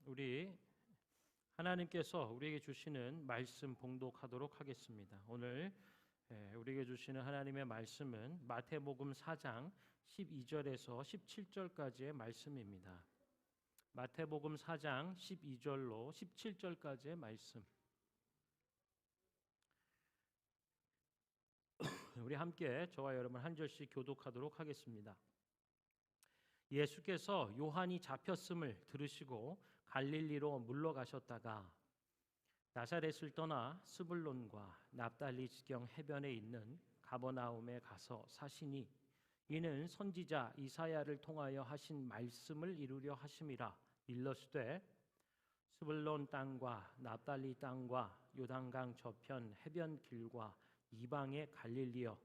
우리 하나님께서 우리에게 주시는 말씀 봉독하도록 하겠습니다. 오늘 우리에게 주시는 하나님의 말씀은 마태복음 4장 12절에서 17절까지의 말씀입니다. 마태복음 4장 12절로 17절까지의 말씀. 우리 함께 저와 여러분 한 절씩 교독하도록 하겠습니다. 예수께서 요한이 잡혔음을 들으시고 갈릴리로 물러가셨다가 나사렛을 떠나 스불론과 납달리 지경 해변에 있는 가버나움에 가서 사시니 이는 선지자 이사야를 통하여 하신 말씀을 이루려 하심이라. 일러스되 스불론 땅과 납달리 땅과 요단강 저편 해변 길과 이방의 갈릴리여,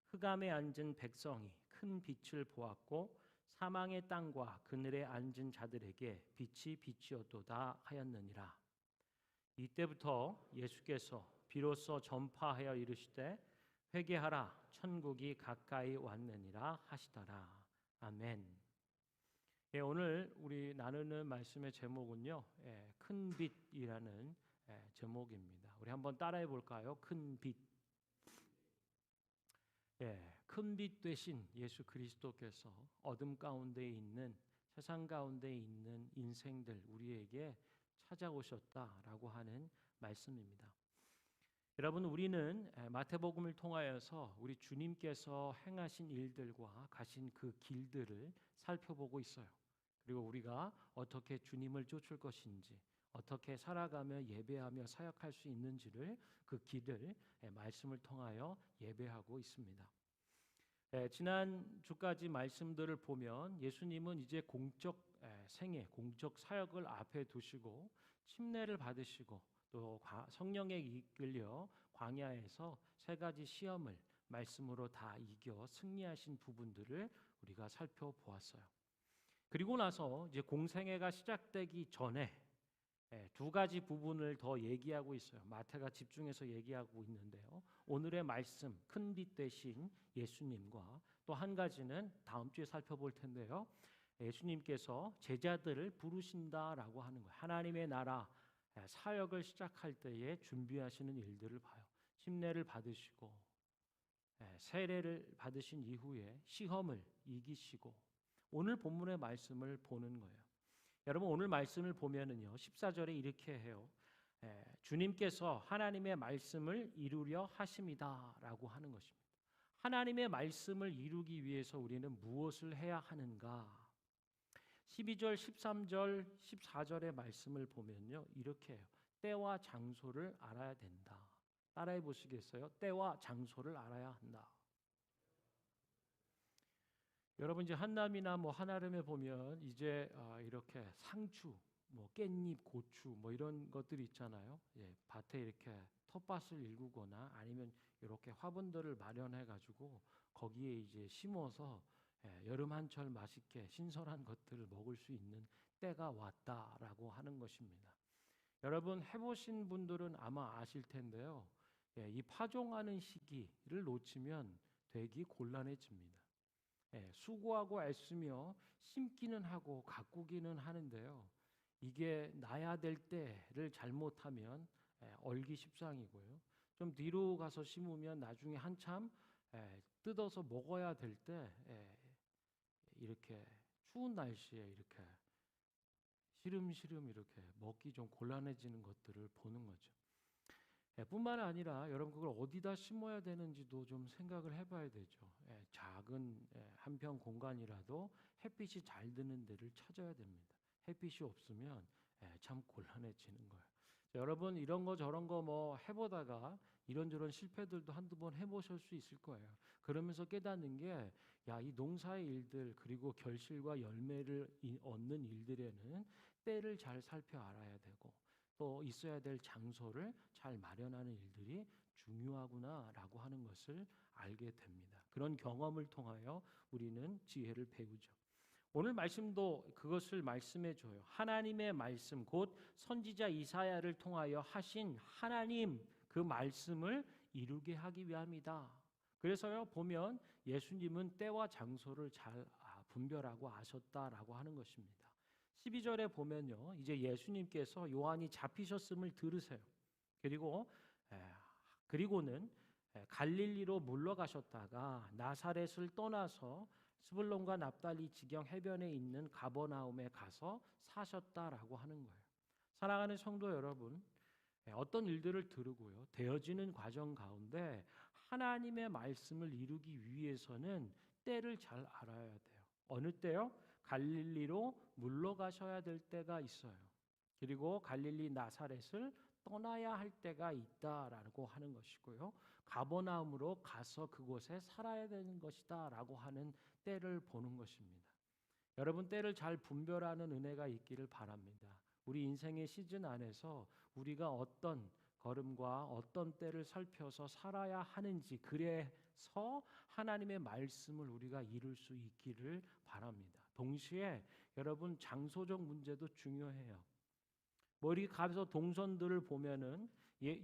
흑암에 앉은 백성이 큰 빛을 보았고 사망의 땅과 그늘에 앉은 자들에게 빛이 빛이었도다 하였느니라. 이때부터 예수께서 비로소 전파하여 이르시되 회개하라, 천국이 가까이 왔느니라 하시더라. 아멘. 오늘 우리 나누는 말씀의 제목은요, 큰 빛이라는 제목입니다. 우리 한번 따라해 볼까요? 큰 빛. 큰 빛 되신 예수 그리스도께서 어둠 가운데 있는, 세상 가운데 있는 인생들 우리에게 찾아오셨다라고 하는 말씀입니다. 여러분, 우리는 마태복음을 통하여서 우리 주님께서 행하신 일들과 가신 그 길들을 살펴보고 있어요. 그리고 우리가 어떻게 주님을 쫓을 것인지, 어떻게 살아가며 예배하며 사역할 수 있는지를, 그 길을 말씀을 통하여 예배하고 있습니다. 지난 주까지 말씀들을 보면 예수님은 이제 공적 생애, 공적 사역을 앞에 두시고 침례를 받으시고 또 성령에 이끌려 광야에서 세 가지 시험을 말씀으로 다 이겨 승리하신 부분들을 우리가 살펴보았어요. 그리고 나서 이제 공생애가 시작되기 전에 두 가지 부분을 더 얘기하고 있어요. 마태가 집중해서 얘기하고 있는데요. 오늘의 말씀, 큰 빛 되신 예수님과 또 한 가지는 다음 주에 살펴볼 텐데요. 예수님께서 제자들을 부르신다라고 하는 거예요. 하나님의 나라 사역을 시작할 때에 준비하시는 일들을 봐요. 침례를 받으시고 세례를 받으신 이후에 시험을 이기시고 오늘 본문의 말씀을 보는 거예요. 여러분, 오늘 말씀을 보면은요, 14절에 이렇게 해요. 주님께서 하나님의 말씀을 이루려 하심이다라고 하는 것입니다. 하나님의 말씀을 이루기 위해서 우리는 무엇을 해야 하는가? 12절, 13절, 14절의 말씀을 보면요, 이렇게 해요. 때와 장소를 알아야 된다. 따라해 보시겠어요? 때와 장소를 알아야 한다. 여러분, 이제 한남이나 한아름에 보면 이제 이렇게 상추, 깻잎, 고추 이런 것들이 있잖아요. 밭에 이렇게 텃밭을 일구거나 아니면 이렇게 화분들을 마련해 가지고 거기에 이제 심어서 여름 한철 맛있게 신선한 것들을 먹을 수 있는 때가 왔다라고 하는 것입니다. 여러분, 해보신 분들은 아마 아실 텐데요. 이 파종하는 시기를 놓치면 되게 곤란해집니다. 수고하고 애쓰며 심기는 하고 가꾸기는 하는데요. 이게 나야 될 때를 잘못하면 얼기십상이고요. 좀 뒤로 가서 심으면 나중에 한참 뜯어서 먹어야 될 때 이렇게 추운 날씨에 이렇게 시름시름 이렇게 먹기 좀 곤란해지는 것들을 보는 거죠. 뿐만 아니라 여러분, 그걸 어디다 심어야 되는지도 좀 생각을 해봐야 되죠. 작은 한평 공간이라도 햇빛이 잘 드는 데를 찾아야 됩니다. 햇빛이 없으면 참 곤란해지는 거예요. 여러분, 이런 거 저런 거 해보다가 이런저런 실패들도 한두 번 해보실 수 있을 거예요. 그러면서 깨닫는 게, 이 농사의 일들 그리고 결실과 열매를 얻는 일들에는 때를 잘 살펴 알아야 되고 또 있어야 될 장소를 잘 마련하는 일들이 중요하구나라고 하는 것을 알게 됩니다. 그런 경험을 통하여 우리는 지혜를 배우죠. 오늘 말씀도 그것을 말씀해 줘요. 하나님의 말씀, 곧 선지자 이사야를 통하여 하신 하나님 그 말씀을 이루게 하기 위함이다. 그래서요, 보면 예수님은 때와 장소를 잘 분별하고 아셨다라고 하는 것입니다. 12절에 보면요. 이제 예수님께서 요한이 잡히셨음을 들으세요. 그리고는 갈릴리로 물러가셨다가 나사렛을 떠나서 스불론과 납달리 지경 해변에 있는 가버나움에 가서 사셨다라고 하는 거예요. 사랑하는 성도 여러분, 어떤 일들을 들으고요. 되어지는 과정 가운데 하나님의 말씀을 이루기 위해서는 때를 잘 알아야 돼요. 어느 때요? 갈릴리로 물러가셔야 될 때가 있어요. 그리고 갈릴리 나사렛을 떠나야 할 때가 있다라고 하는 것이고요. 가버나움으로 가서 그곳에 살아야 되는 것이다라고 하는 때를 보는 것입니다. 여러분, 때를 잘 분별하는 은혜가 있기를 바랍니다. 우리 인생의 시즌 안에서 우리가 어떤 걸음과 어떤 때를 살펴서 살아야 하는지, 그래서 하나님의 말씀을 우리가 이룰 수 있기를 바랍니다. 동시에 여러분, 장소적 문제도 중요해요. 머리 가서 동선들을 보면은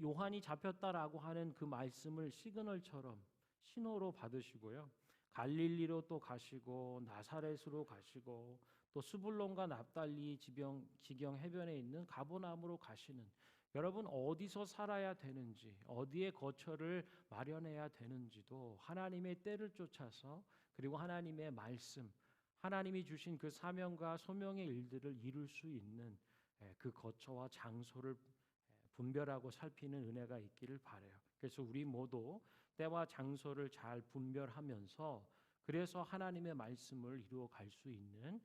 요한이 잡혔다라고 하는 그 말씀을 시그널처럼 신호로 받으시고요. 갈릴리로 또 가시고 나사렛으로 가시고 또 스불론과 납달리 지경 해변에 있는 가버나움으로 가시는, 여러분 어디서 살아야 되는지, 어디에 거처를 마련해야 되는지도 하나님의 때를 쫓아서, 그리고 하나님의 말씀, 하나님이 주신 그 사명과 소명의 일들을 이룰 수 있는 그 거처와 장소를 분별하고 살피는 은혜가 있기를 바라요. 그래서 우리 모두 때와 장소를 잘 분별하면서 그래서 하나님의 말씀을 이루어 갈 수 있는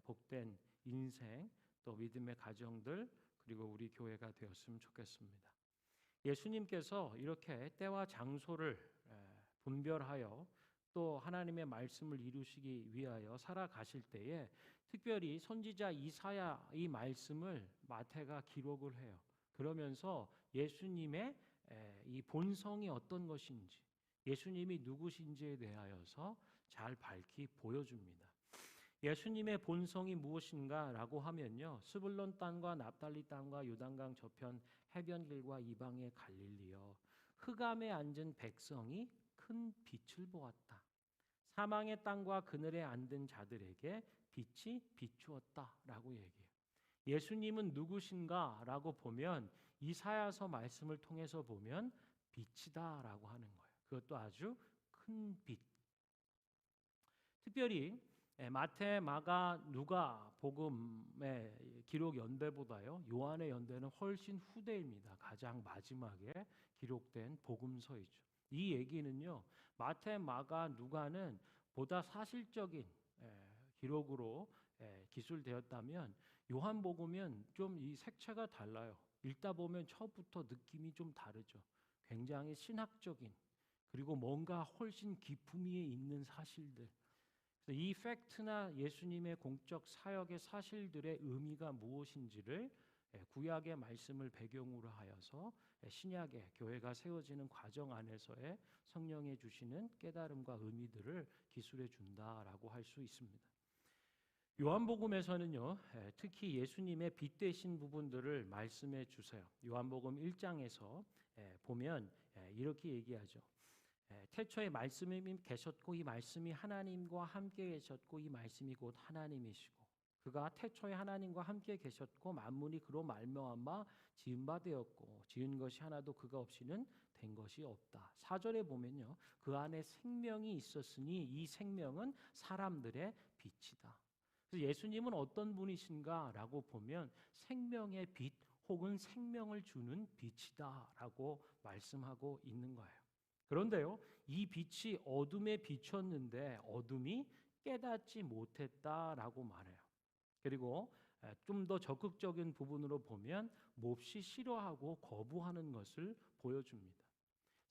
복된 인생, 또 믿음의 가정들, 그리고 우리 교회가 되었으면 좋겠습니다. 예수님께서 이렇게 때와 장소를 분별하여 또 하나님의 말씀을 이루시기 위하여 살아가실 때에 특별히 선지자 이사야 이 말씀을 마태가 기록을 해요. 그러면서 예수님의 이 본성이 어떤 것인지, 예수님이 누구신지에 대하여서 잘 밝히 보여줍니다. 예수님의 본성이 무엇인가라고 하면요, 스불론 땅과 납달리 땅과 요단강 저편 해변길과 이방의 갈릴리여, 흑암에 앉은 백성이 큰 빛을 보았다. 사망의 땅과 그늘에 앉은 자들에게 빛이 비추었다라고 얘기해요. 예수님은 누구신가라고 보면 이사야서 말씀을 통해서 보면 빛이다라고 하는 거예요. 그것도 아주 큰 빛. 특별히 마태, 마가, 누가 복음의 기록 연대보다요, 요한의 연대는 훨씬 후대입니다. 가장 마지막에 기록된 복음서이죠. 이 얘기는요, 마태, 마가, 누가는 보다 사실적인 기록으로 기술되었다면 요한복음은 좀 이 색채가 달라요. 읽다 보면 처음부터 느낌이 좀 다르죠. 굉장히 신학적인, 그리고 뭔가 훨씬 기품이 있는 사실들. 이 팩트나 예수님의 공적 사역의 사실들의 의미가 무엇인지를 구약의 말씀을 배경으로 하여서 신약의 교회가 세워지는 과정 안에서의 성령이 주시는 깨달음과 의미들을 기술해 준다라고 할 수 있습니다. 요한복음에서는요, 특히 예수님의 빛 되신 부분들을 말씀해 주세요. 요한복음 1장에서 보면 이렇게 얘기하죠. 태초에 말씀이 계셨고 이 말씀이 하나님과 함께 계셨고 이 말씀이 곧 하나님이시고 그가 태초에 하나님과 함께 계셨고 만물이 그로 말미암아 지은 바 되었고 지은 것이 하나도 그가 없이는 된 것이 없다. 4절에 보면요, 그 안에 생명이 있었으니 이 생명은 사람들의 빛이다. 그래서 예수님은 어떤 분이신가라고 보면 생명의 빛 혹은 생명을 주는 빛이다라고 말씀하고 있는 거예요. 그런데요, 이 빛이 어둠에 비쳤는데 어둠이 깨닫지 못했다라고 말해요. 그리고 좀 더 적극적인 부분으로 보면 몹시 싫어하고 거부하는 것을 보여줍니다.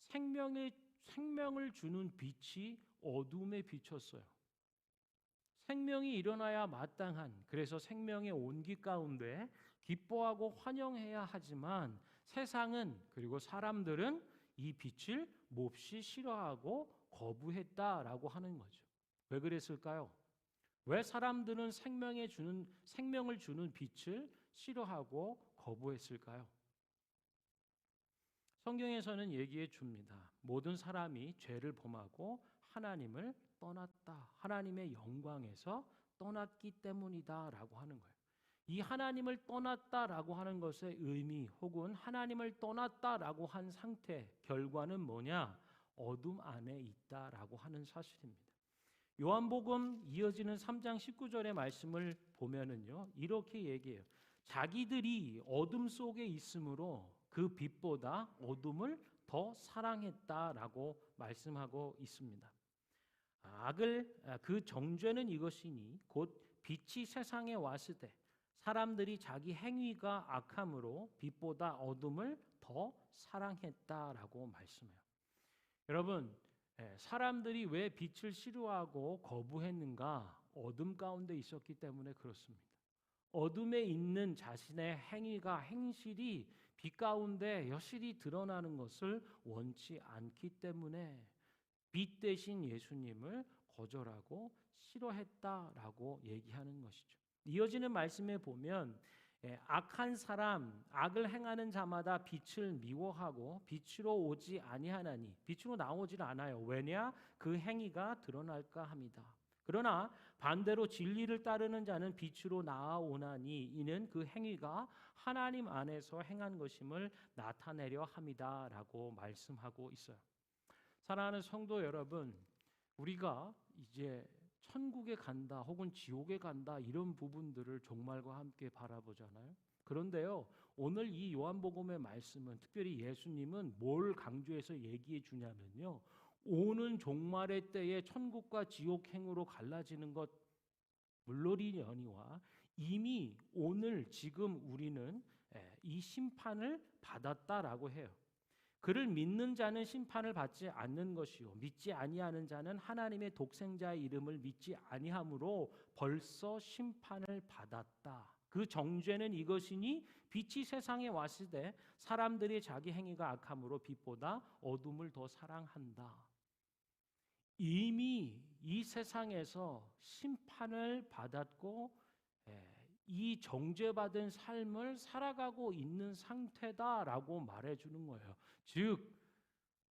생명을 주는 빛이 어둠에 비쳤어요. 생명이 일어나야 마땅한, 그래서 생명의 온기 가운데 기뻐하고 환영해야 하지만 세상은, 그리고 사람들은 이 빛을 몹시 싫어하고 거부했다라고 하는 거죠. 왜 그랬을까요? 왜 사람들은 생명을 주는 빛을 싫어하고 거부했을까요? 성경에서는 얘기해 줍니다. 모든 사람이 죄를 범하고 하나님을 떠났다. 하나님의 영광에서 떠났기 때문이다라고 하는 거예요. 이 하나님을 떠났다라고 하는 것의 의미 혹은 하나님을 떠났다라고 한 상태 결과는 뭐냐? 어둠 안에 있다라고 하는 사실입니다. 요한복음 이어지는 3장 19절의 말씀을 보면은요. 이렇게 얘기해요. 자기들이 어둠 속에 있으므로 그 빛보다 어둠을 더 사랑했다라고 말씀하고 있습니다. 그 정죄는 이것이니 곧 빛이 세상에 왔을 때 사람들이 자기 행위가 악함으로 빛보다 어둠을 더 사랑했다라고 말씀해요. 여러분, 사람들이 왜 빛을 싫어하고 거부했는가? 어둠 가운데 있었기 때문에 그렇습니다. 어둠에 있는 자신의 행위가 행실이 빛 가운데 여실히 드러나는 것을 원치 않기 때문에 빛 대신 예수님을 거절하고 싫어했다라고 얘기하는 것이죠. 이어지는 말씀에 보면 악한 사람, 악을 행하는 자마다 빛을 미워하고 빛으로 오지 아니하나니 빛으로 나오질 않아요. 왜냐? 그 행위가 드러날까 함이다. 그러나 반대로 진리를 따르는 자는 빛으로 나아오나니 이는 그 행위가 하나님 안에서 행한 것임을 나타내려 함이다라고 말씀하고 있어요. 사랑하는 성도 여러분, 우리가 이제 천국에 간다 혹은 지옥에 간다 이런 부분들을 종말과 함께 바라보잖아요. 그런데요, 오늘 이 요한복음의 말씀은 특별히 예수님은 뭘 강조해서 얘기해 주냐면요. 오는 종말의 때에 천국과 지옥 행으로 갈라지는 것 물론이니와 이미 오늘 지금 우리는 이 심판을 받았다라고 해요. 그를 믿는 자는 심판을 받지 않는 것이요 믿지 아니하는 자는 하나님의 독생자의 이름을 믿지 아니함으로 벌써 심판을 받았다. 그 정죄는 이것이니 빛이 세상에 왔을 때 사람들이 자기 행위가 악함으로 빛보다 어둠을 더 사랑한다. 이미 이 세상에서 심판을 받았고 이 정죄받은 삶을 살아가고 있는 상태다라고 말해주는 거예요. 즉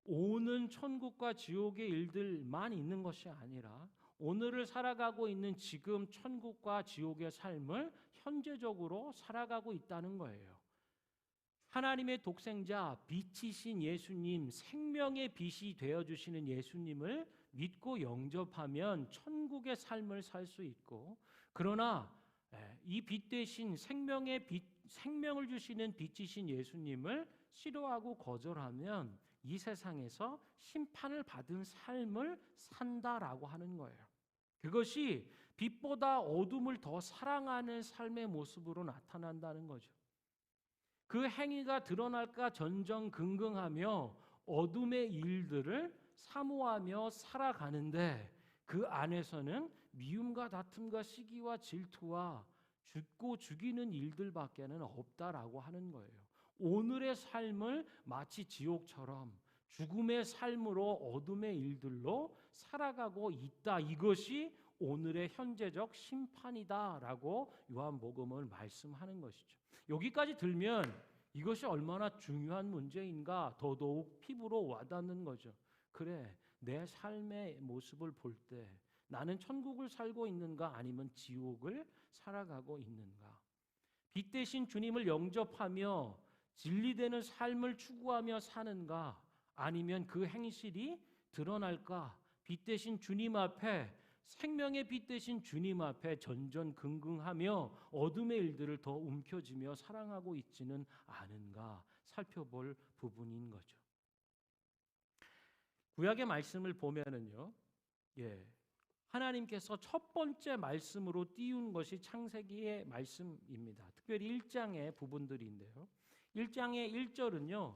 오는 천국과 지옥의 일들만 있는 것이 아니라 오늘을 살아가고 있는 지금 천국과 지옥의 삶을 현재적으로 살아가고 있다는 거예요. 하나님의 독생자 빛이신 예수님, 생명의 빛이 되어주시는 예수님을 믿고 영접하면 천국의 삶을 살 수 있고, 그러나 이 빛 대신 생명을 주시는 빛이신 예수님을 싫어하고 거절하면 이 세상에서 심판을 받은 삶을 산다라고 하는 거예요. 그것이 빛보다 어둠을 더 사랑하는 삶의 모습으로 나타난다는 거죠. 그 행위가 드러날까 전전긍긍하며 어둠의 일들을 사모하며 살아가는데 그 안에서는 미움과 다툼과 시기와 질투와 죽고 죽이는 일들밖에는 없다라고 하는 거예요. 오늘의 삶을 마치 지옥처럼 죽음의 삶으로 어둠의 일들로 살아가고 있다. 이것이 오늘의 현재적 심판이다라고 요한복음은 말씀하는 것이죠. 여기까지 들면 이것이 얼마나 중요한 문제인가 더더욱 피부로 와닿는 거죠. 그래, 내 삶의 모습을 볼 때 나는 천국을 살고 있는가 아니면 지옥을 살아가고 있는가? 빛 대신 주님을 영접하며 진리되는 삶을 추구하며 사는가 아니면 그 행실이 드러날까? 빛 대신 주님 앞에 생명의 빛 대신 주님 앞에 전전긍긍하며 어둠의 일들을 더 움켜쥐며 사랑하고 있지는 않은가 살펴볼 부분인 거죠. 구약의 말씀을 보면은요, 하나님께서 첫 번째 말씀으로 띄운 것이 창세기의 말씀입니다. 특별히 1장의 부분들인데요. 1장의 1절은요,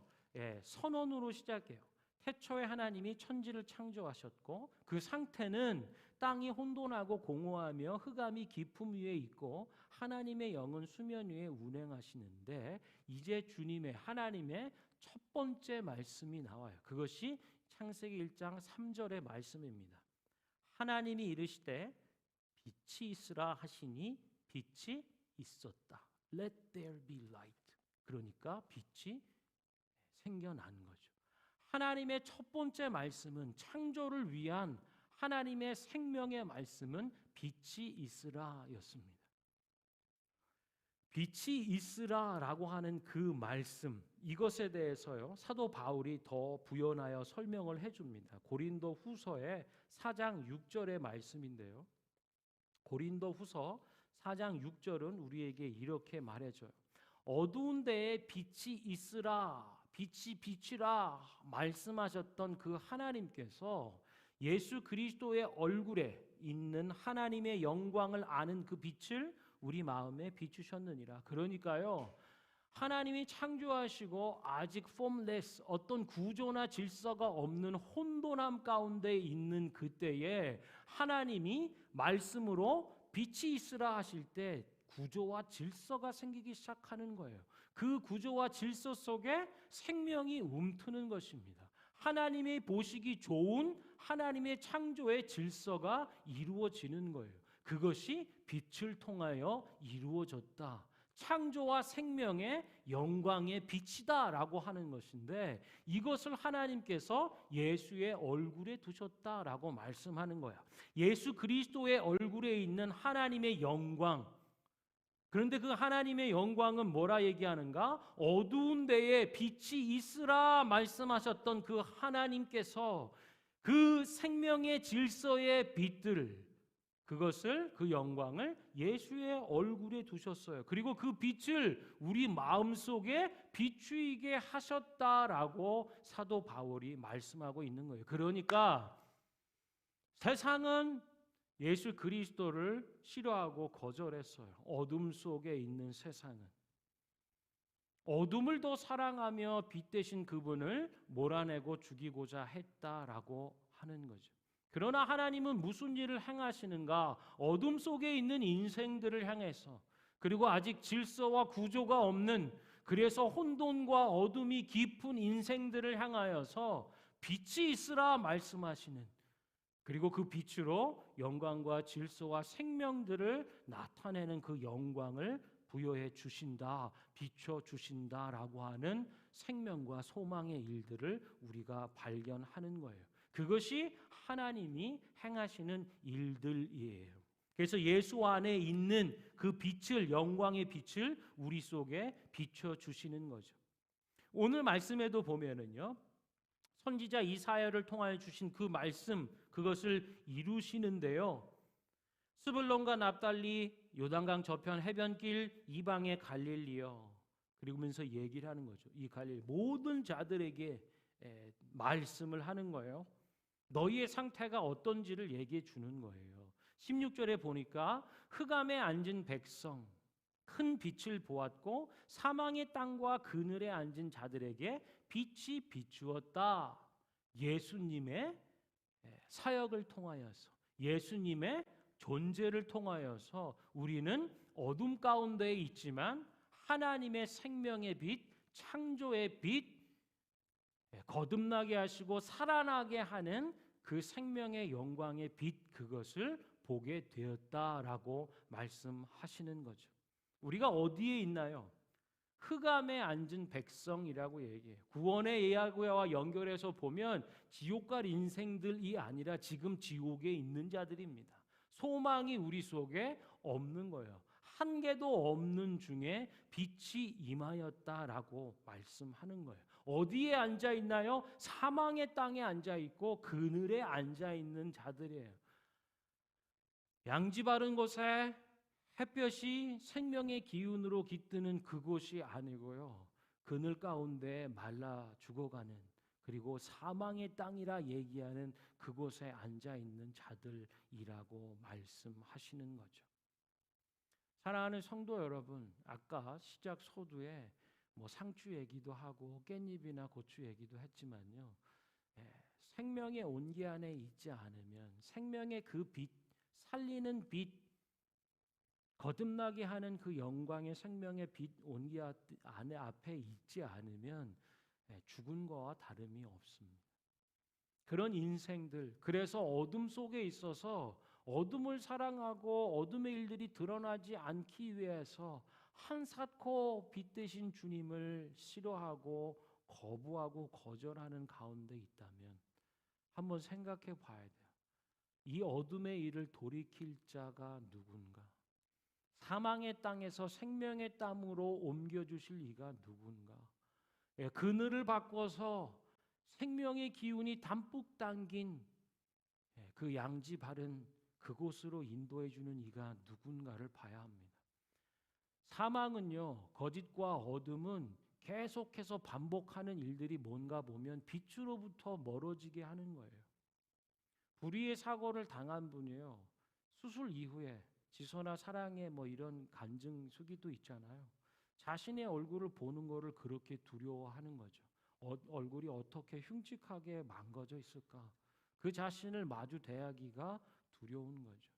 선언으로 시작해요. 태초에 하나님이 천지를 창조하셨고 그 상태는 땅이 혼돈하고 공허하며 흑암이 깊음 위에 있고 하나님의 영은 수면 위에 운행하시는데 이제 주님의 하나님의 첫 번째 말씀이 나와요. 그것이 창세기 1장 3절의 말씀입니다. 하나님이 이르시되 빛이 있으라 하시니 빛이 있었다. Let there be light. 그러니까 빛이 생겨난 거죠. 하나님의 첫 번째 말씀은 창조를 위한 하나님의 생명의 말씀은 빛이 있으라였습니다. 빛이 있으라라고 하는 그 말씀, 이것에 대해서요 사도 바울이 더 부연하여 설명을 해줍니다. 고린도 후서의 4장 6절의 말씀인데요, 고린도 후서 4장 6절은 우리에게 이렇게 말해줘요. 어두운 데에 빛이 있으라, 빛이 비치라 말씀하셨던 그 하나님께서 예수 그리스도의 얼굴에 있는 하나님의 영광을 아는 그 빛을 우리 마음에 비추셨느니라. 그러니까요, 하나님이 창조하시고 아직 formless, 어떤 구조나 질서가 없는 혼돈함 가운데 있는 그때에 하나님이 말씀으로 빛이 있으라 하실 때 구조와 질서가 생기기 시작하는 거예요. 그 구조와 질서 속에 생명이 움트는 것입니다. 하나님이 보시기 좋은 하나님의 창조의 질서가 이루어지는 거예요. 그것이 빛을 통하여 이루어졌다. 창조와 생명의 영광의 빛이다라고 하는 것인데, 이것을 하나님께서 예수의 얼굴에 두셨다라고 말씀하는 거야. 예수 그리스도의 얼굴에 있는 하나님의 영광. 그런데 그 하나님의 영광은 뭐라 얘기하는가? 어두운 데에 빛이 있으라 말씀하셨던 그 하나님께서 그 생명의 질서의 빛들, 그것을, 그 영광을 예수의 얼굴에 두셨어요. 그리고 그 빛을 우리 마음속에 비추이게 하셨다라고 사도 바울이 말씀하고 있는 거예요. 그러니까 세상은 예수 그리스도를 싫어하고 거절했어요. 어둠 속에 있는 세상은 어둠을 더 사랑하며 빛 대신 그분을 몰아내고 죽이고자 했다라고 하는 거죠. 그러나 하나님은 무슨 일을 행하시는가? 어둠 속에 있는 인생들을 향해서, 그리고 아직 질서와 구조가 없는, 그래서 혼돈과 어둠이 깊은 인생들을 향하여서 빛이 있으라 말씀하시는, 그리고 그 빛으로 영광과 질서와 생명들을 나타내는 그 영광을 부여해 주신다, 비춰 주신다라고 하는 생명과 소망의 일들을 우리가 발견하는 거예요. 그것이 하나님이 행하시는 일들이에요. 그래서 예수 안에 있는 그 빛을, 영광의 빛을 우리 속에 비춰 주시는 거죠. 오늘 말씀에도 보면은요, 선지자 이사야를 통하여 주신 그 말씀, 그것을 이루시는데요, 스불론과 납달리, 요단강 저편 해변길 이방의 갈릴리여, 그러면서 얘기를 하는 거죠. 이 갈릴리 모든 자들에게 말씀을 하는 거예요. 너희의 상태가 어떤지를 얘기해 주는 거예요. 16절에 보니까 흑암에 앉은 백성, 큰 빛을 보았고 사망의 땅과 그늘에 앉은 자들에게 빛이 비추었다. 예수님의 사역을 통하여서, 예수님의 존재를 통하여서 우리는 어둠 가운데 있지만 하나님의 생명의 빛, 창조의 빛, 거듭나게 하시고 살아나게 하는 그 생명의 영광의 빛, 그것을 보게 되었다라고 말씀하시는 거죠. 우리가 어디에 있나요? 흑암에 앉은 백성이라고 얘기해요. 구원의 예화와 연결해서 보면 지옥 갈 인생들이 아니라 지금 지옥에 있는 자들입니다. 소망이 우리 속에 없는 거예요. 한 개도 없는 중에 빛이 임하였다라고 말씀하는 거예요. 어디에 앉아 있나요? 사망의 땅에 앉아 있고 그늘에 앉아 있는 자들이에요. 양지 바른 곳에 햇볕이 생명의 기운으로 깃드는 그곳이 아니고요, 그늘 가운데 말라 죽어가는, 그리고 사망의 땅이라 얘기하는 그곳에 앉아 있는 자들이라고 말씀하시는 거죠. 사랑하는 성도 여러분, 아까 시작 소두에 상추 얘기도 하고 깻잎이나 고추 얘기도 했지만요, 생명의 온기 안에 있지 않으면, 생명의 그 빛, 살리는 빛, 거듭나게 하는 그 영광의 생명의 빛 온기 안에 앞에 있지 않으면 죽은 거와 다름이 없습니다. 그런 인생들, 그래서 어둠 속에 있어서 어둠을 사랑하고 어둠의 일들이 드러나지 않기 위해서 한사코 빛 대신 주님을 싫어하고 거부하고 거절하는 가운데 있다면 한번 생각해 봐야 돼요. 이 어둠의 일을 돌이킬 자가 누군가? 사망의 땅에서 생명의 땅으로 옮겨주실 이가 누군가? 그늘을 바꿔서 생명의 기운이 담뿍 담긴 그 양지 바른 그곳으로 인도해 주는 이가 누군가를 봐야 합니다. 사망은요, 거짓과 어둠은 계속해서 반복하는 일들이 뭔가 보면 빛으로부터 멀어지게 하는 거예요. 불의의 사고를 당한 분이요, 수술 이후에 지소나 사랑의 이런 간증 수기도 있잖아요. 자신의 얼굴을 보는 거를 그렇게 두려워하는 거죠. 얼굴이 어떻게 흉측하게 망가져 있을까? 그 자신을 마주 대하기가 두려운 거죠.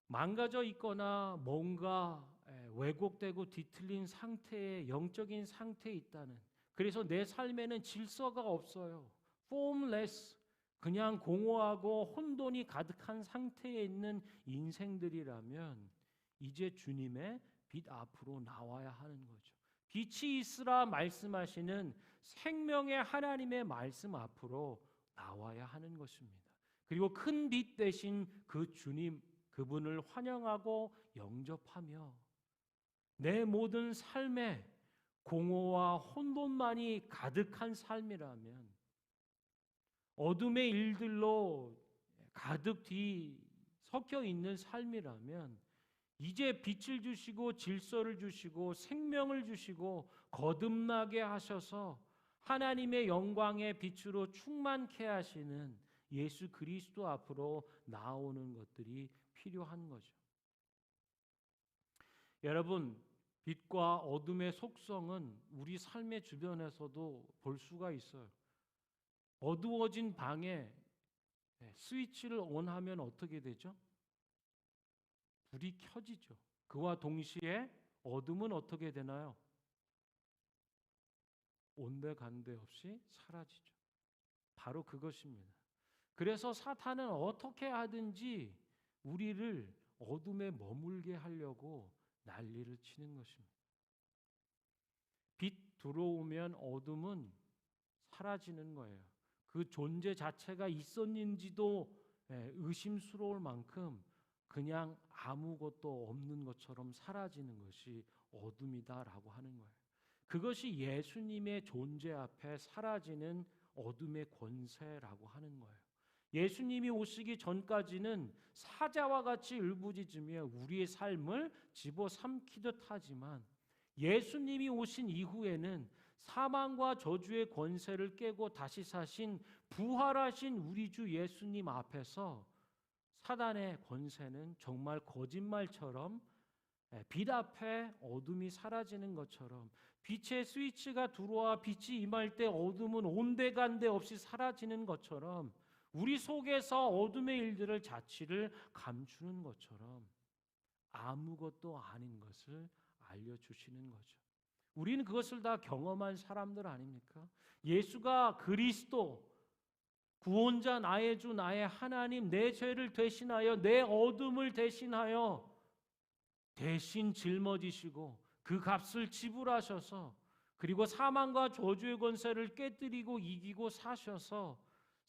망가져 있거나 뭔가 왜곡되고 뒤틀린 상태에, 영적인 상태에 있다는, 그래서 내 삶에는 질서가 없어요. formless, 그냥 공허하고 혼돈이 가득한 상태에 있는 인생들이라면 이제 주님의 빛 앞으로 나와야 하는 거죠. 빛이 있으라 말씀하시는 생명의 하나님의 말씀 앞으로 나와야 하는 것입니다. 그리고 큰 빛 대신 그 주님, 그분을 환영하고 영접하며 내 모든 삶에 공허와 혼돈만이 가득한 삶이라면, 어둠의 일들로 가득 뒤섞여 있는 삶이라면, 이제 빛을 주시고 질서를 주시고 생명을 주시고 거듭나게 하셔서 하나님의 영광의 빛으로 충만케 하시는 예수 그리스도 앞으로 나오는 것들이 필요한 거죠. 여러분, 빛과 어둠의 속성은 우리 삶의 주변에서도 볼 수가 있어요. 어두워진 방에 스위치를 온하면 어떻게 되죠? 불이 켜지죠. 그와 동시에 어둠은 어떻게 되나요? 온데간데 없이 사라지죠. 바로 그것입니다. 그래서 사탄은 어떻게 하든지 우리를 어둠에 머물게 하려고 난리를 치는 것입니다. 빛 들어오면 어둠은 사라지는 거예요. 그 존재 자체가 있었는지도 의심스러울 만큼 그냥 아무것도 없는 것처럼 사라지는 것이 어둠이다라고 하는 거예요. 그것이 예수님의 존재 앞에 사라지는 어둠의 권세라고 하는 거예요. 예수님이 오시기 전까지는 사자와 같이 울부짖으며 우리의 삶을 집어삼키듯 하지만, 예수님이 오신 이후에는 사망과 저주의 권세를 깨고 다시 사신 부활하신 우리 주 예수님 앞에서 사단의 권세는 정말 거짓말처럼 빛 앞에 어둠이 사라지는 것처럼, 빛의 스위치가 들어와 빛이 임할 때 어둠은 온데간데 없이 사라지는 것처럼, 우리 속에서 어둠의 일들을 자취를 감추는 것처럼 아무것도 아닌 것을 알려주시는 거죠. 우리는 그것을 다 경험한 사람들 아닙니까? 예수가 그리스도, 구원자, 나의 주, 나의 하나님, 내 죄를 대신하여, 내 어둠을 대신하여 대신 짊어지시고 그 값을 지불하셔서, 그리고 사망과 저주의 권세를 깨뜨리고 이기고 사셔서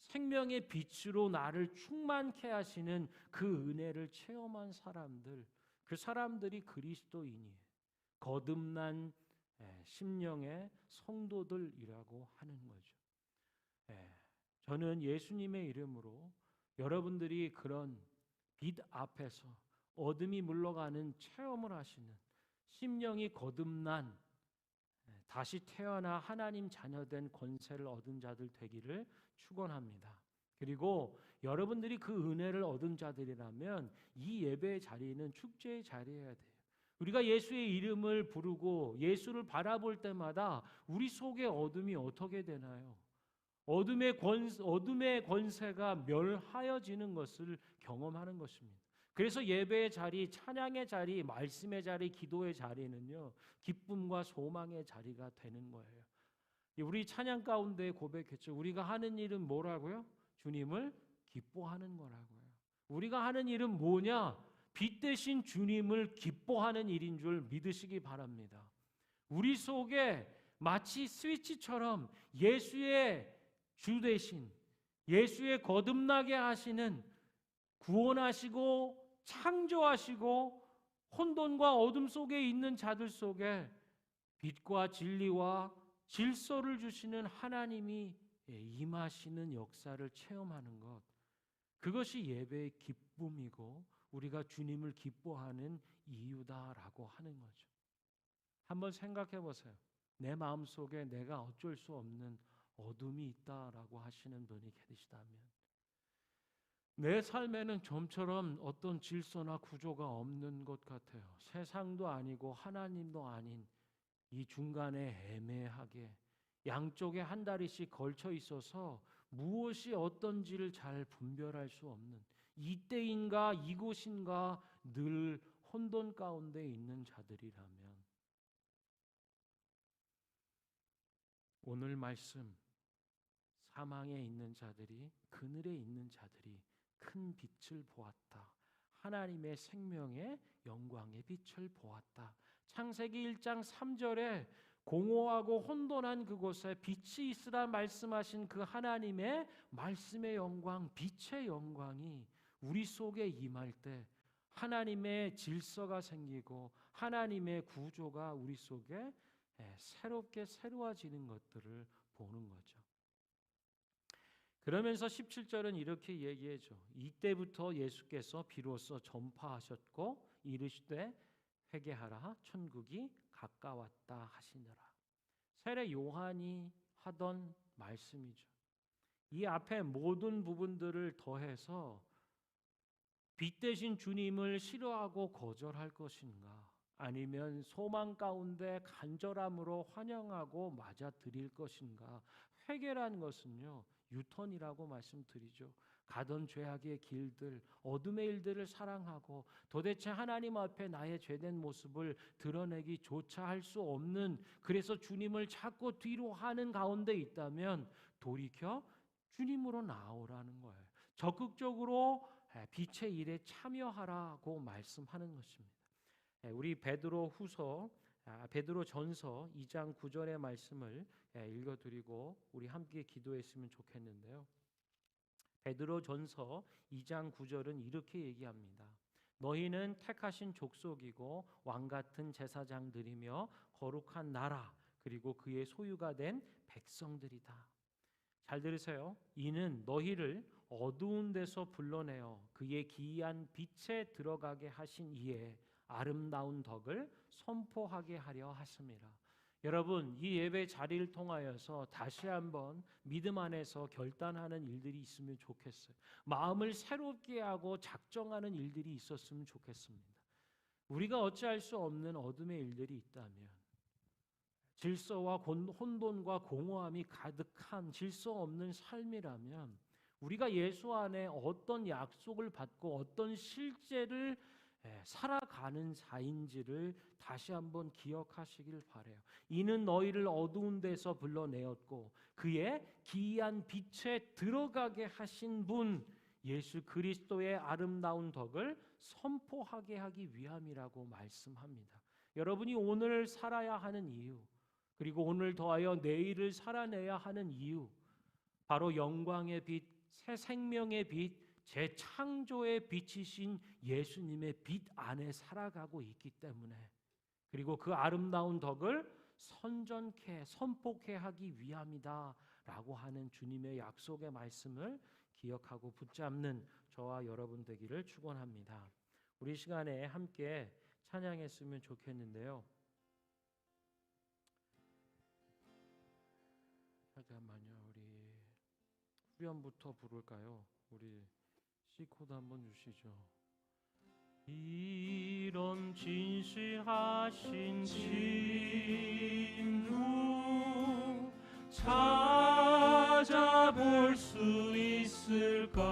생명의 빛으로 나를 충만케 하시는 그 은혜를 체험한 사람들, 그 사람들이 그리스도인이에요. 거듭난 심령의 성도들이라고 하는 거죠. 저는 예수님의 이름으로 여러분들이 그런 빛 앞에서 어둠이 물러가는 체험을 하시는, 심령이 거듭난, 다시 태어나 하나님 자녀된 권세를 얻은 자들 되기를 축원합니다. 그리고 여러분들이 그 은혜를 얻은 자들이라면 이 예배의 자리는 축제의 자리여야 돼요. 우리가 예수의 이름을 부르고 예수를 바라볼 때마다 우리 속의 어둠이 어떻게 되나요? 어둠의 권세가 멸하여지는 것을 경험하는 것입니다. 그래서 예배의 자리, 찬양의 자리, 말씀의 자리, 기도의 자리는요, 기쁨과 소망의 자리가 되는 거예요. 우리 찬양 가운데 고백했죠. 우리가 하는 일은 뭐라고요? 주님을 기뻐하는 거라고요. 우리가 하는 일은 뭐냐? 빛 대신 주님을 기뻐하는 일인 줄 믿으시기 바랍니다. 우리 속에 마치 스위치처럼 예수의 주 대신, 예수의 거듭나게 하시는, 구원하시고 창조하시고 혼돈과 어둠 속에 있는 자들 속에 빛과 진리와 질서를 주시는 하나님이 임하시는 역사를 체험하는 것, 그것이 예배의 기쁨이고 우리가 주님을 기뻐하는 이유다라고 하는 거죠. 한번 생각해 보세요. 내 마음속에 내가 어쩔 수 없는 어둠이 있다라고 하시는 분이 계시다면, 내 삶에는 좀처럼 어떤 질서나 구조가 없는 것 같아요. 세상도 아니고 하나님도 아닌 이 중간에 애매하게 양쪽에 한 다리씩 걸쳐 있어서 무엇이 어떤지를 잘 분별할 수 없는, 이때인가 이곳인가 늘 혼돈 가운데 있는 자들이라면, 오늘 말씀, 사망에 있는 자들이, 그늘에 있는 자들이 큰 빛을 보았다. 하나님의 생명의 영광의 빛을 보았다. 창세기 1장 3절에 공허하고 혼돈한 그곳에 빛이 있으라 말씀하신 그 하나님의 말씀의 영광, 빛의 영광이 우리 속에 임할 때 하나님의 질서가 생기고 하나님의 구조가 우리 속에 새롭게 새로워지는 것들을 보는 거죠. 그러면서 17절은 이렇게 얘기해줘. 이때부터 예수께서 비로소 전파하셨고 이르시되 회개하라, 천국이 가까웠다 하시느라. 세례 요한이 하던 말씀이죠. 이 앞에 모든 부분들을 더해서 빛 대신 주님을 싫어하고 거절할 것인가, 아니면 소망 가운데 간절함으로 환영하고 맞아들일 것인가. 회개라는 것은요, 유턴이라고 말씀드리죠. 가던 죄악의 길들, 어둠의 일들을 사랑하고 도대체 하나님 앞에 나의 죄된 모습을 드러내기조차 할 수 없는, 그래서 주님을 자꾸 뒤로 하는 가운데 있다면 돌이켜 주님으로 나오라는 거예요. 적극적으로 빛의 일에 참여하라고 말씀하는 것입니다. 우리 베드로전서 2장 9절의 말씀을 읽어드리고 우리 함께 기도했으면 좋겠는데요. 베드로전서 2장 9절은 이렇게 얘기합니다. 너희는 택하신 족속이고 왕같은 제사장들이며 거룩한 나라, 그리고 그의 소유가 된 백성들이다. 잘 들으세요. 이는 너희를 어두운 데서 불러내어 그의 기이한 빛에 들어가게 하신 이에 아름다운 덕을 선포하게 하려 하심이라. 여러분, 이 예배 자리를 통하여서 다시 한번 믿음 안에서 결단하는 일들이 있으면 좋겠어요. 마음을 새롭게 하고 작정하는 일들이 있었으면 좋겠습니다. 우리가 어찌할 수 없는 어둠의 일들이 있다면, 질서와 혼돈과 공허함이 가득한 질서 없는 삶이라면, 우리가 예수 안에 어떤 약속을 받고 어떤 실제를 살아가는 자인지를 다시 한번 기억하시길 바라요. 이는 너희를 어두운 데서 불러내었고 그의 기이한 빛에 들어가게 하신 분 예수 그리스도의 아름다운 덕을 선포하게 하기 위함이라고 말씀합니다. 여러분이 오늘 살아야 하는 이유, 그리고 오늘 더하여 내일을 살아내야 하는 이유, 바로 영광의 빛, 새 생명의 빛, 재창조의 빛이신 예수님의 빛 안에 살아가고 있기 때문에, 그리고 그 아름다운 덕을 선전케 선포케 하기 위함이다 라고 하는 주님의 약속의 말씀을 기억하고 붙잡는 저와 여러분 되기를 축원합니다. 우리 시간에 함께 찬양했으면 좋겠는데요. 잠깐만요. 우리 후렴부터 부를까요? 우리 C코드 한번 주시죠. 이런 진실하신 친구 찾아볼 수 있을까?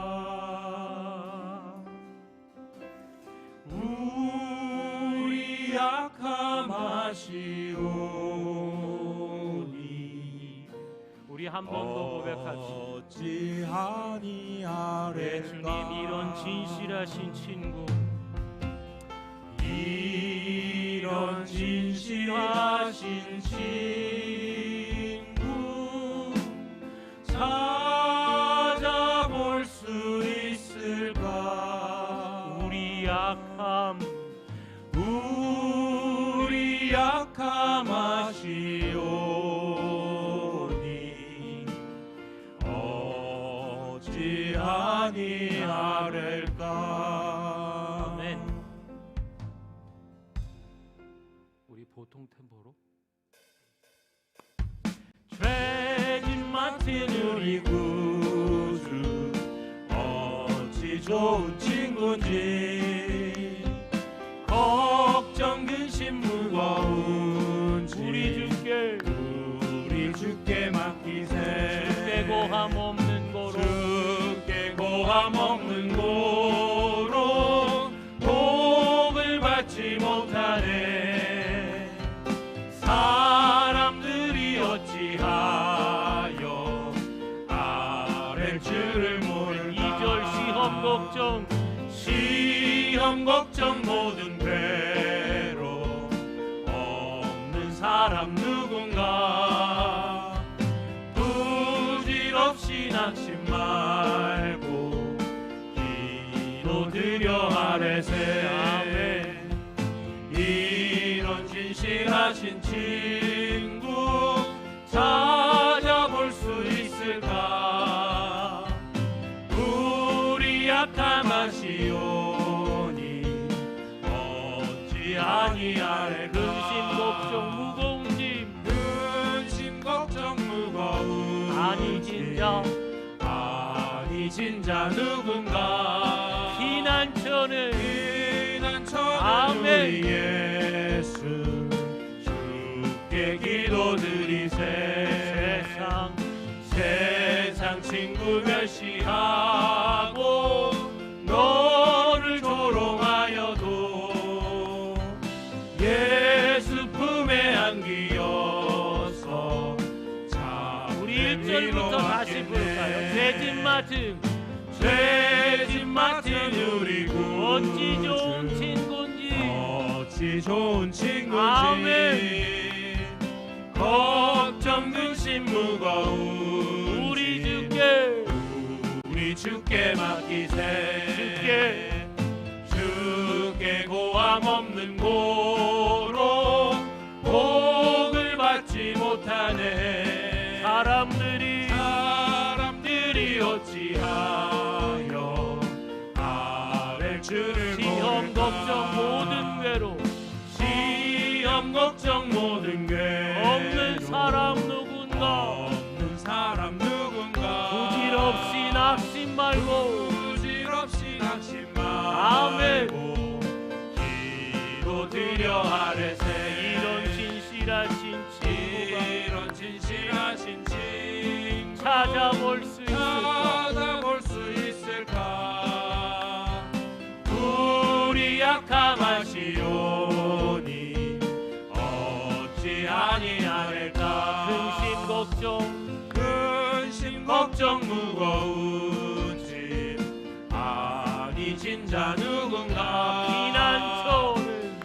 우리 약함하시오니 우리 한 번 더 고백합시다. 어찌하니 아뢰까? 주님, 이런 진실하신 친구, 이런 진실하신 친구 찾아볼 수 있을까? 우리 약함, 우리 약함하시오니 어찌 아니하릴까. 아멘. 우리 보통 템포로 죄진 맡은 우리 구주 어찌 좋은 친구인지 걱정 근심 무거운 우리 주께 맡기세. 주께 고함 없는 고로 주께 고함 없는 고로 복을 받지 못하네. 사람들이 어찌하여 아랠 줄을 모를까. 2절 시험 걱정 모든 괴로 없는 사람 누군가. 부질없이 낙심 말고 기도드려 아뢰세. 아멘. 이런 진실하신 친구 찾아볼 수 있을까. 우리 약함하시오니 어찌 아니하릴까. 근심 걱정 무거운 아니진 자 아니진 자 누군가. 피난처는 아멘. 우리 예수 주께 기도드리세. 세상 친구 멸시하고 너를 조롱하여도 예수 품에 안기어서 우리 1절부터 다시 부를까요? 죄진 맡은 우리 구주 어찌 좋은 친구인지 어찌 좋은 친구인지. 아멘. 걱정 근심 무거운 우리 주께 맡기세. 주께 고함 없는 고로 복을 받지 못하네. 사람들이 어찌하여 아랠 줄을 시험 걱정 모든 괴로 없는 사람 누군가. 부질없이 낙심 말고 아멘. 기도드려 아뢰세. 이런 진실하신 친구 찾아볼 수 있을까. 우리 약함하시오니 어찌 아니하릴까. 근심 걱정 무거운 짐 아니진 자 누군가.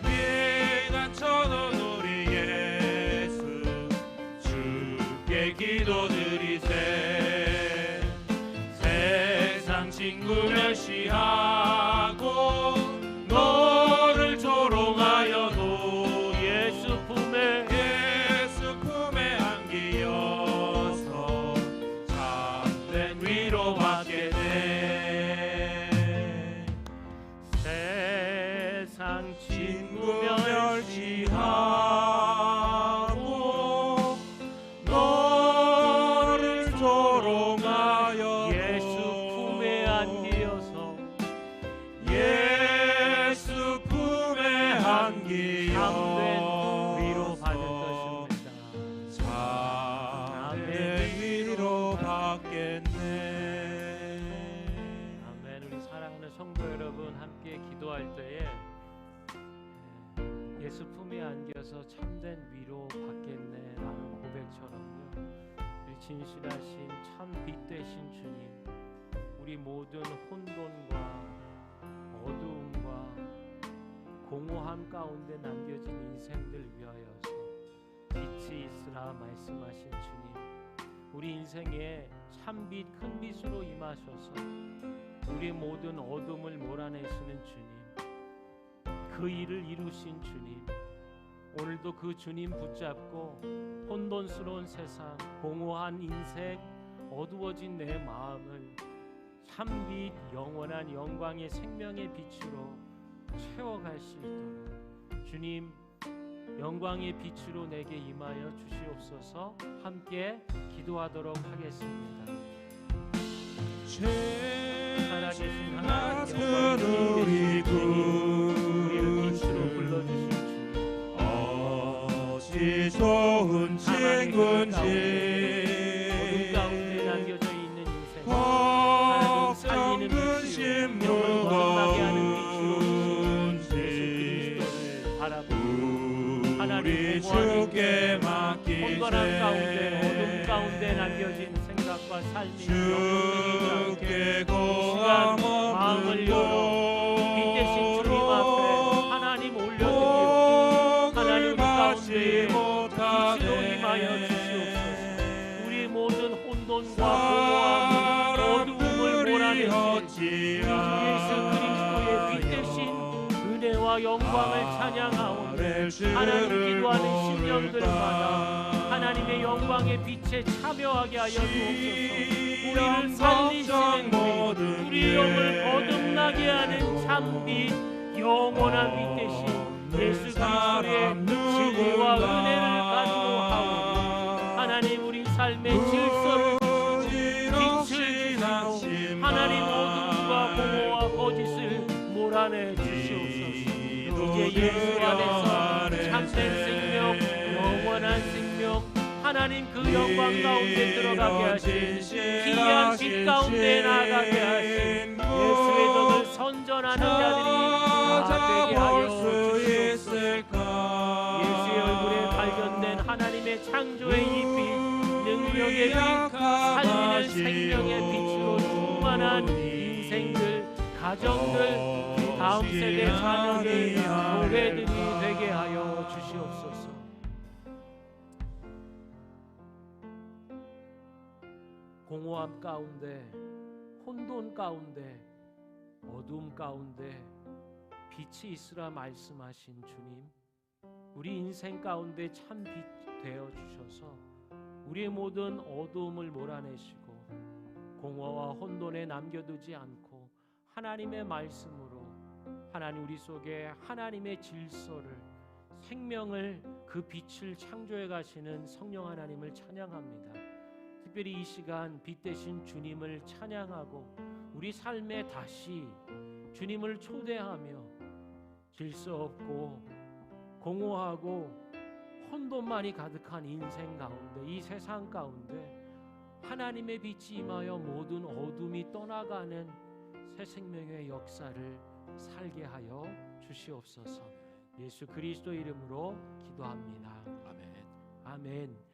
피난처는 우리 예수 주께 기도드리세. 세상 친구 멸시하고 너를 조롱하여도 예수 품에 안기어서 참된 위로받게 돼. 세상 친구 멸시하고 너를 조롱하여 예수 품에 안기어서 참된 위로받을 것입니다. 참된 위로받겠네. 아멘. 우리 사랑하는 성도 여러분, 함께 기도할 때에 예수 품에 안겨서 참된 위로 받겠네라는 고백처럼요, 우리 진실하신 참 빛 되신 주님, 우리 모든 혼돈과 어두움과 공허함 가운데 남겨진 인생들 위하여서 빛이 있으라 말씀하신 주님, 우리 인생에 참빛 큰 빛으로 임하셔서 우리 모든 어둠을 몰아내시는 주님, 그 일을 이루신 주님, 오늘도 그 주님 붙잡고 혼돈스러운 세상, 공허한 인생, 어두워진 내 마음을 참빛 영원한 영광의 생명의 빛으로 채워갈 수 있도록 주님 영광의 빛으로 내게 임하여 주시옵소서. 함께 기도하도록 하겠습니다. 살아계신 하나님, 우리 우리를 빛으로 불러주신 주님, 어찌 좋은 친구인지 어둠 가운데 남겨져 있는 인생, 걱정 근심 거듭나게 하는 빛으로 무거운 예수 그리스도를 바라보고 하나님 우리 공허한 주께 혼돈한 가운데 맡기세 어둠 가운데 남겨진 생각과 삶이 주께 고함 마음을 열어 빛 대신 주님 앞에 하나님 올려드리고 하나님 가운데 빛으로 임하여 주시옵소서. 우리 모든 혼돈과 공허함, 어두움을 몰아내실 예수 그리스도의 빛 대신 은혜와 영광을 찬양하오니 하나님 기도하는 심령들마다 하나님의 영광의 빛에 참여하게 하여 주옵소서. 우리를 살리시는 분, 우리 영을 거듭나게 하는 참빛 영원한 빛 대신 예수 그리스도의 진리와 은혜를 가지고 하오니 하나님 우리 삶의 질서를 빛을 주시고 하나님 어둠과 공허와 거짓을 몰아내 주시옵소서. 이제 예수 안에서 참된 생명, 영원한 생명, 하나님 그 영광 가운데 들어가게 하신 기이한 빛 가운데 나가게 하신 예수의 덕을 선전하는 자들이 다 되게 하여 주시옵소서. 예수의 얼굴에 발견된 하나님의 창조의 이 빛, 능력의 빛, 살리는 생명의 빛으로 충만한 인생들, 가정들, 다음 세대 자녀들, 교회들이 되게 하여 주시옵소서. 공허함 가운데, 혼돈 가운데, 어둠 가운데 빛이 있으라 말씀하신 주님, 우리 인생 가운데 참 빛 되어 주셔서 우리의 모든 어두움을 몰아내시고 공허와 혼돈에 남겨두지 않고 하나님의 말씀으로 하나님 우리 속에 하나님의 질서를, 생명을, 그 빛을 창조해 가시는 성령 하나님을 찬양합니다. 특별히 이 시간 빛 대신 주님을 찬양하고 우리 삶에 다시 주님을 초대하며 질서 없고 공허하고 혼돈만이 가득한 인생 가운데, 이 세상 가운데 하나님의 빛이 임하여 모든 어둠이 떠나가는 새 생명의 역사를 살게 하여 주시옵소서. 예수 그리스도 이름으로 기도합니다. 아멘. 아멘.